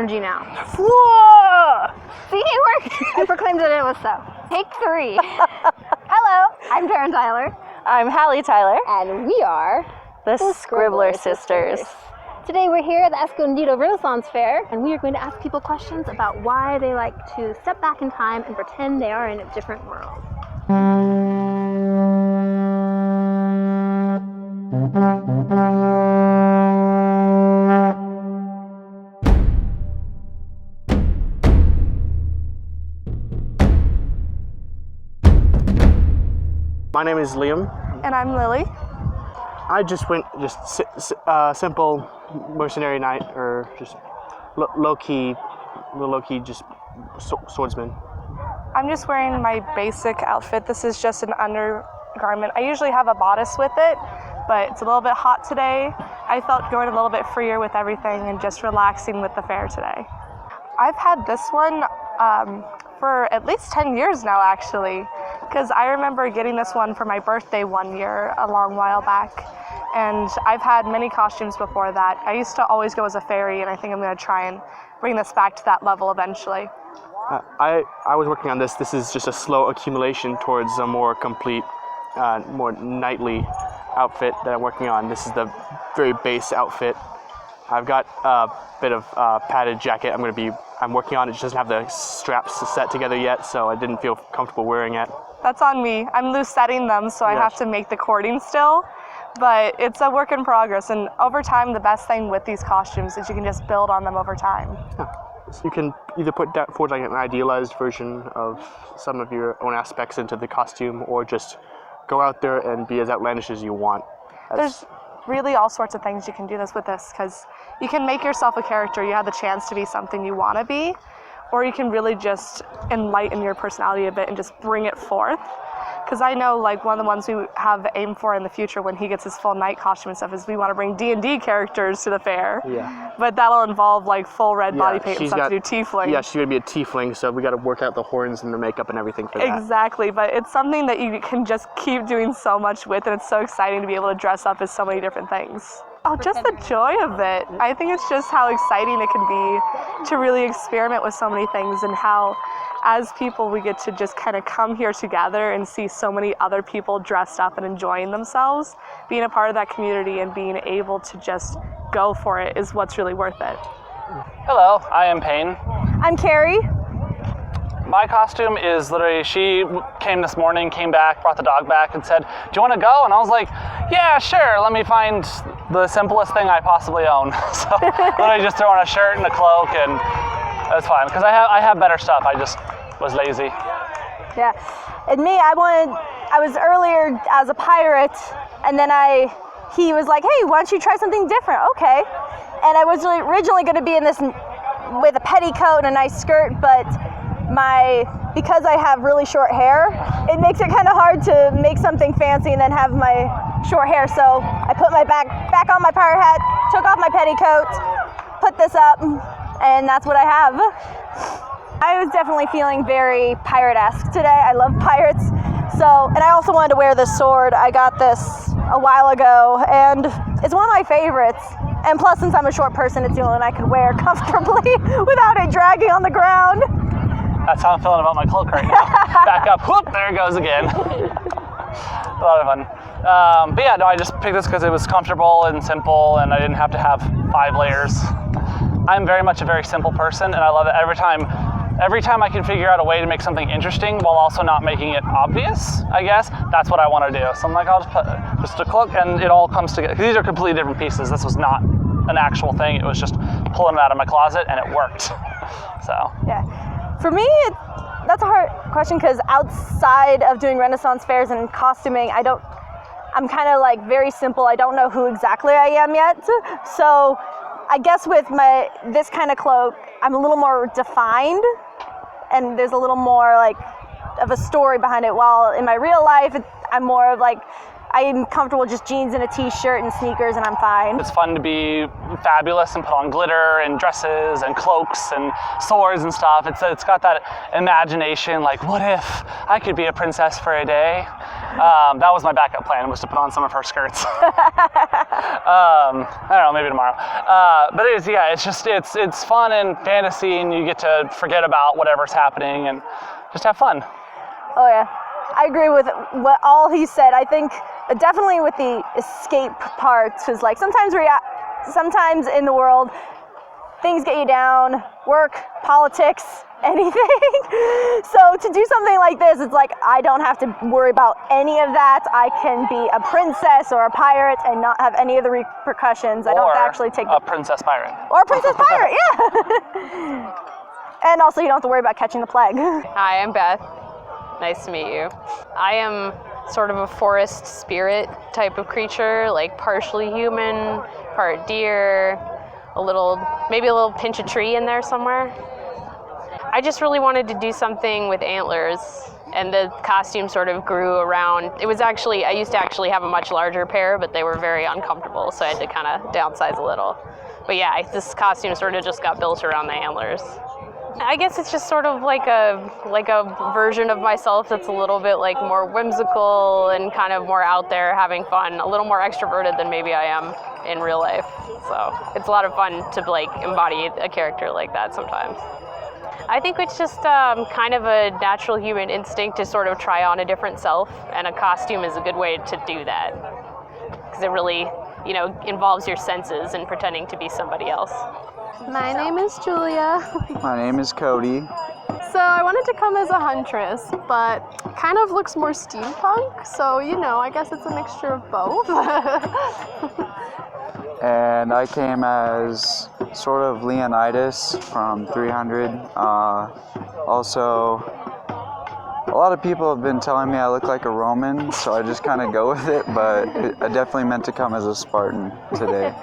energy now. Whoa! See, it worked. I proclaimed that it was so. Take 3. Hello, I'm Taryn Tyler. I'm Hallie Tyler. And we are the Scribbler Sisters. Today we're here at the Escondido Renaissance Fair, and we are going to ask people questions about why they like to step back in time and pretend they are in a different world. My name is Liam. And I'm Lily. I just went simple mercenary knight, or just low-key just swordsman. I'm just wearing my basic outfit. This is just an undergarment. I usually have a bodice with it, but it's a little bit hot today. I felt going a little bit freer with everything and just relaxing with the fair today. I've had this one for at least 10 years now, actually, because I remember getting this one for my birthday one year a long while back, and I've had many costumes before that. I used to always go as a fairy, and I think I'm going to try and bring this back to that level eventually. I was working on this. This is just a slow accumulation towards a more complete, more knightly outfit that I'm working on. This is the very base outfit. I've got a bit of padded jacket I'm working on. It just doesn't have the straps set together yet, so I didn't feel comfortable wearing it. That's on me. I'm loose setting them, so I have to make the cording still, but it's a work in progress, and over time the best thing with these costumes is you can just build on them over time. So you can either put forward like an idealized version of some of your own aspects into the costume, or just go out there and be as outlandish as you want. There's really all sorts of things you can do with this, because you can make yourself a character. You have the chance to be something you want to be, or you can really just enlighten your personality a bit and just bring it forth. Because I know, like, one of the ones we have aimed for in the future when he gets his full knight costume and stuff is we want to bring D&D characters to the fair. Yeah. But that'll involve like full red body paint and stuff to do tiefling. Yeah, she's gonna be a tiefling, so we got to work out the horns and the makeup and everything for that. Exactly, but it's something that you can just keep doing so much with, and it's so exciting to be able to dress up as so many different things. Oh, just the joy of it. I think it's just how exciting it can be to really experiment with so many things, and how as people we get to just kind of come here together and see so many other people dressed up and enjoying themselves. Being a part of that community and being able to just go for it is what's really worth it. Hello, I am Payne. I'm Carrie. My costume is literally, she came this morning, came back, brought the dog back and said, "Do you want to go?" And I was like, "Yeah, sure, let me find the simplest thing I possibly own." So literally just throw on a shirt and a cloak, and that's fine, because I have better stuff. I just was lazy. Yeah, and me, I was earlier as a pirate, and then he was like, "Hey, why don't you try something different?" Okay, and I was originally going to be in this with a petticoat and a nice skirt, but because I have really short hair, it makes it kind of hard to make something fancy and then have my short hair. So I put my back on my pirate hat, took off my petticoat, put this up, and that's what I have. I was definitely feeling very pirate-esque today. I love pirates. And I also wanted to wear this sword. I got this a while ago, and it's one of my favorites. And plus, since I'm a short person, it's the only one I could wear comfortably without it dragging on the ground. That's how I'm feeling about my cloak right now. Back up, whoop, there it goes again. A lot of fun. But yeah, no, I just picked this because it was comfortable and simple, and I didn't have to have 5 layers. I'm very much a very simple person, and I love it every time I can figure out a way to make something interesting while also not making it obvious, I guess, that's what I want to do. So I'm like, I'll just put just a cloak, and it all comes together. These are completely different pieces. This was not an actual thing. It was just pulling it out of my closet, and it worked. So. Yeah. For me, that's a hard question, because outside of doing Renaissance fairs and costuming, I'm kind of like very simple. I don't know who exactly I am yet. So I guess with this kind of cloak, I'm a little more defined, and there's a little more like of a story behind it. While in my real life, I'm more of like, I'm comfortable with just jeans and a t-shirt and sneakers, and I'm fine. It's fun to be fabulous and put on glitter and dresses and cloaks and swords and stuff. It's got that imagination, like, what if I could be a princess for a day? That was my backup plan, was to put on some of her skirts. I don't know, maybe tomorrow. But it is, yeah, it's fun and fantasy, and you get to forget about whatever's happening and just have fun. Oh yeah, I agree with what all he said. I think definitely with the escape part, because like sometimes in the world, things get you down, work, politics, anything. So to do something like this, it's like I don't have to worry about any of that. I can be a princess or a pirate and not have any of the repercussions. I don't have to actually take a princess pirate. Or a princess pirate, yeah. And also you don't have to worry about catching the plague. Hi, I'm Beth. Nice to meet you. I am sort of a forest spirit type of creature, like partially human, part deer, maybe a little pinch of tree in there somewhere. I just really wanted to do something with antlers, and the costume sort of grew around. I used to actually have a much larger pair, but they were very uncomfortable, so I had to kind of downsize a little. But yeah, this costume sort of just got built around the antlers. I guess it's just sort of like a version of myself that's a little bit like more whimsical and kind of more out there having fun, a little more extroverted than maybe I am in real life. So it's a lot of fun to like embody a character like that sometimes. I think it's just kind of a natural human instinct to sort of try on a different self, and a costume is a good way to do that because it really, involves your senses and pretending to be somebody else. My name is Julia. My name is Cody. So I wanted to come as a huntress, but kind of looks more steampunk, so I guess it's a mixture of both. And I came as sort of Leonidas from 300. Also, a lot of people have been telling me I look like a Roman, so I just kind of go with it, but I definitely meant to come as a Spartan today.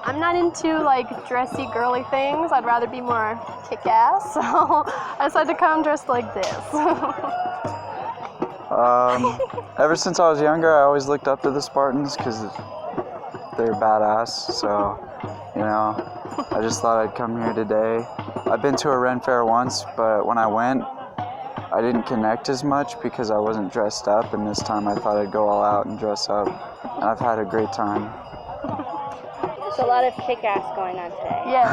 I'm not into like dressy girly things. I'd rather be more kick-ass, so I decided to come dressed like this. Ever since I was younger, I always looked up to the Spartans because they're badass, so, I just thought I'd come here today. I've been to a Ren Faire once, but when I went, I didn't connect as much because I wasn't dressed up, and this time I thought I'd go all out and dress up, and I've had a great time. There's a lot of kick-ass going on today. Yes.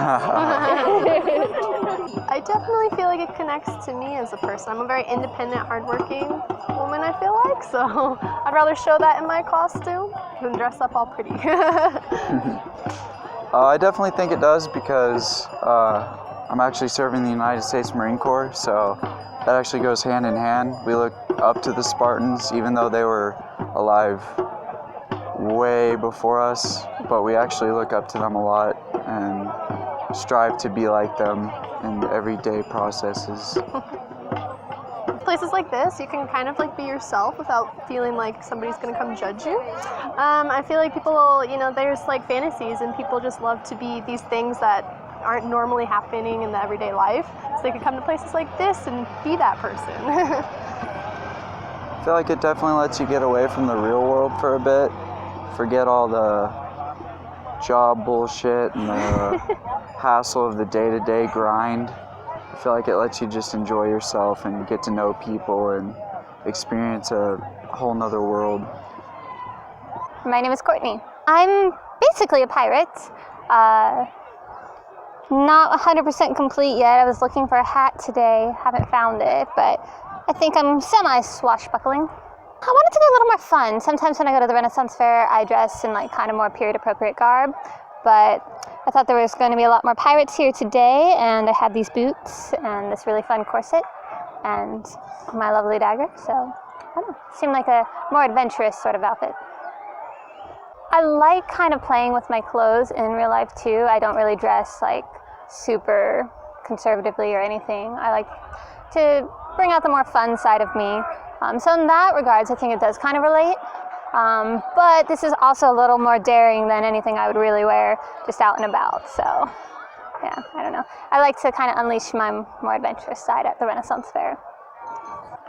I definitely feel like it connects to me as a person. I'm a very independent, hardworking woman, I feel like, so I'd rather show that in my costume than dress up all pretty. I definitely think it does because I'm actually serving the United States Marine Corps, so that actually goes hand in hand. We look up to the Spartans, even though they were alive way before us, but we actually look up to them a lot and strive to be like them in everyday processes. Places like this, you can kind of like be yourself without feeling like somebody's gonna come judge you. I feel like people, there's like fantasies, and people just love to be these things that aren't normally happening in the everyday life. So they could come to places like this and be that person. I feel like it definitely lets you get away from the real world for a bit. Forget all the job bullshit and the hassle of the day-to-day grind. I feel like it lets you just enjoy yourself and get to know people and experience a whole nother world. My name is Courtney. I'm basically a pirate. Not 100% complete yet. I was looking for a hat today, haven't found it, but I think I'm semi-swashbuckling. I wanted to go a little more fun. Sometimes when I go to the Renaissance Fair, I dress in like kind of more period-appropriate garb, but I thought there was going to be a lot more pirates here today, and I had these boots and this really fun corset and my lovely dagger, so I don't know, seemed like a more adventurous sort of outfit. I like kind of playing with my clothes in real life too. I don't really dress like super conservatively or anything. I like to bring out the more fun side of me. So in that regards, I think it does kind of relate. But this is also a little more daring than anything I would really wear just out and about. So yeah, I don't know. I like to kind of unleash my more adventurous side at the Renaissance Fair.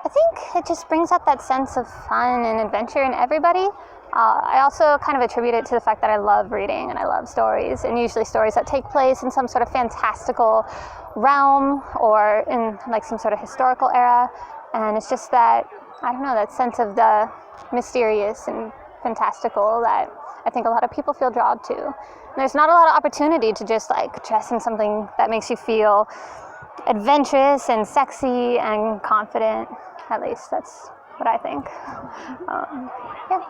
I think it just brings out that sense of fun and adventure in everybody. I also kind of attribute it to the fact that I love reading and I love stories, and usually stories that take place in some sort of fantastical realm or in like some sort of historical era. And it's just that I don't know, that sense of the mysterious and fantastical that I think a lot of people feel drawn to. And there's not a lot of opportunity to just like dress in something that makes you feel adventurous and sexy and confident. At least that's what I think. Yeah.